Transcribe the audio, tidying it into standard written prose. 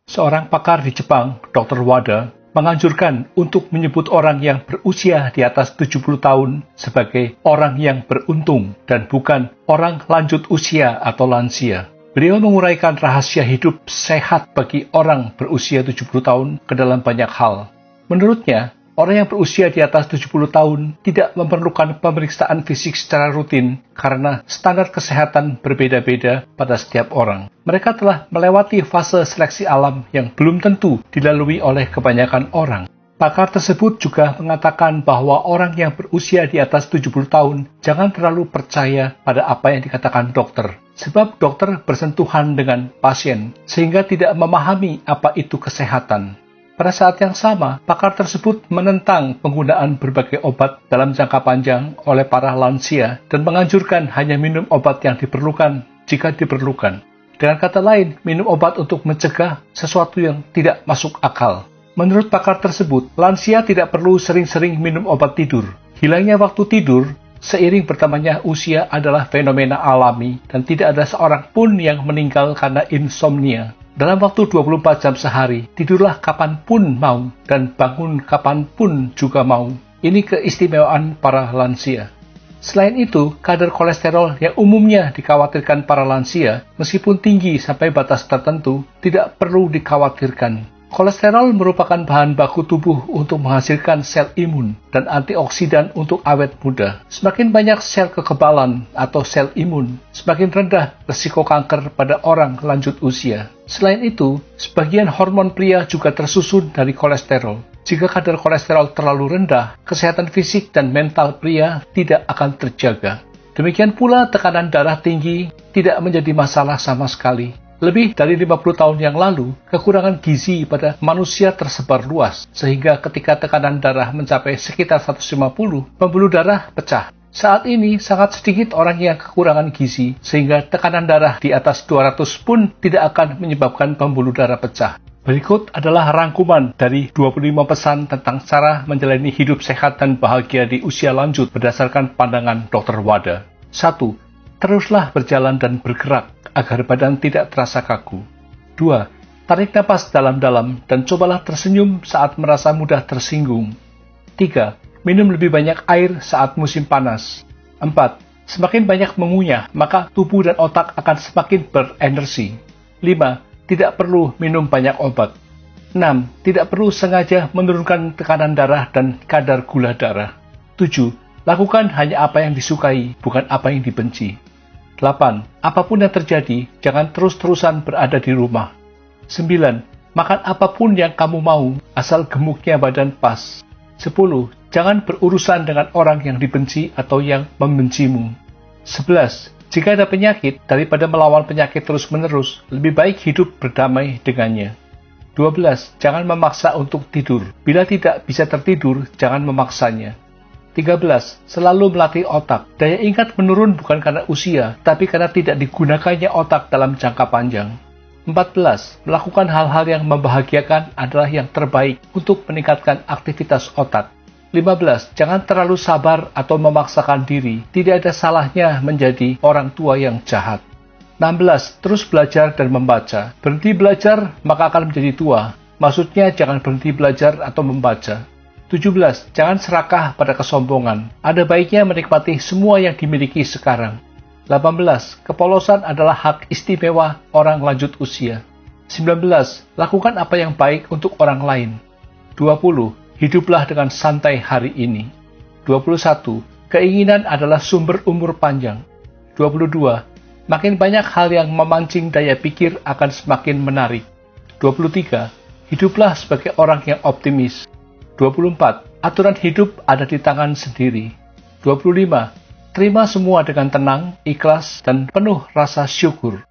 Seorang pakar di Jepang, Dr. Wada, menganjurkan untuk menyebut orang yang berusia di atas 70 tahun sebagai orang yang beruntung dan bukan orang lanjut usia atau lansia. Beliau menguraikan rahasia hidup sehat bagi orang berusia 70 tahun ke dalam banyak hal. Menurutnya, orang yang berusia di atas 70 tahun tidak memerlukan pemeriksaan fisik secara rutin karena standar kesehatan berbeda-beda pada setiap orang. Mereka telah melewati fase seleksi alam yang belum tentu dilalui oleh kebanyakan orang. Pakar tersebut juga mengatakan bahwa orang yang berusia di atas 70 tahun jangan terlalu percaya pada apa yang dikatakan dokter. Sebab dokter bersentuhan dengan pasien sehingga tidak memahami apa itu kesehatan. Pada saat yang sama, pakar tersebut menentang penggunaan berbagai obat dalam jangka panjang oleh para lansia dan menganjurkan hanya minum obat yang diperlukan jika diperlukan. Dengan kata lain, minum obat untuk mencegah sesuatu yang tidak masuk akal. Menurut pakar tersebut, lansia tidak perlu sering-sering minum obat tidur. Hilangnya waktu tidur seiring bertambahnya usia adalah fenomena alami dan tidak ada seorang pun yang meninggal karena insomnia. Dalam waktu 24 jam sehari, tidurlah kapanpun mau dan bangun kapanpun juga mau. Ini keistimewaan para lansia. Selain itu, kadar kolesterol yang umumnya dikhawatirkan para lansia, meskipun tinggi sampai batas tertentu, tidak perlu dikhawatirkan. Kolesterol merupakan bahan baku tubuh untuk menghasilkan sel imun dan antioksidan untuk awet muda. Semakin banyak sel kekebalan atau sel imun, semakin rendah risiko kanker pada orang lanjut usia. Selain itu, sebagian hormon pria juga tersusun dari kolesterol. Jika kadar kolesterol terlalu rendah, kesehatan fisik dan mental pria tidak akan terjaga. Demikian pula tekanan darah tinggi tidak menjadi masalah sama sekali. Lebih dari 50 tahun yang lalu, kekurangan gizi pada manusia tersebar luas, sehingga ketika tekanan darah mencapai sekitar 150, pembuluh darah pecah. Saat ini, sangat sedikit orang yang kekurangan gizi, sehingga tekanan darah di atas 200 pun tidak akan menyebabkan pembuluh darah pecah. Berikut adalah rangkuman dari 25 pesan tentang cara menjalani hidup sehat dan bahagia di usia lanjut berdasarkan pandangan Dr. Wada. 1. Teruslah berjalan dan bergerak agar badan tidak terasa kaku. 2. Tarik napas dalam-dalam dan cobalah tersenyum saat merasa mudah tersinggung. 3. Minum lebih banyak air saat musim panas. 4. Semakin banyak mengunyah, maka tubuh dan otak akan semakin berenergi. 5. Tidak perlu minum banyak obat. 6. Tidak perlu sengaja menurunkan tekanan darah dan kadar gula darah. 7. Lakukan hanya apa yang disukai, bukan apa yang dibenci. 8. Apapun yang terjadi, jangan terus-terusan berada di rumah. 9. Makan apapun yang kamu mau, asal gemuknya badan pas. 10. Jangan berurusan dengan orang yang dibenci atau yang membencimu. 11. Jika ada penyakit, daripada melawan penyakit terus-menerus, lebih baik hidup berdamai dengannya. 12. Jangan memaksa untuk tidur. Bila tidak bisa tertidur, jangan memaksanya. 13. Selalu melatih otak. Daya ingat menurun bukan karena usia, tapi karena tidak digunakannya otak dalam jangka panjang. 14. Melakukan hal-hal yang membahagiakan adalah yang terbaik untuk meningkatkan aktivitas otak. 15. Jangan terlalu sabar atau memaksakan diri. Tidak ada salahnya menjadi orang tua yang jahat. 16. Terus belajar dan membaca. Berhenti belajar, maka akan menjadi tua. Maksudnya jangan berhenti belajar atau membaca. 17. Jangan serakah pada kesombongan. Ada baiknya menikmati semua yang dimiliki sekarang. 18. Kepolosan adalah hak istimewa orang lanjut usia. 19. Lakukan apa yang baik untuk orang lain. 20. Hiduplah dengan santai hari ini. 21. Keinginan adalah sumber umur panjang. 22. Makin banyak hal yang memancing daya pikir akan semakin menarik. 23. Hiduplah sebagai orang yang optimis. 24. Aturan hidup ada di tangan sendiri. 25. Terima semua dengan tenang, ikhlas, dan penuh rasa syukur.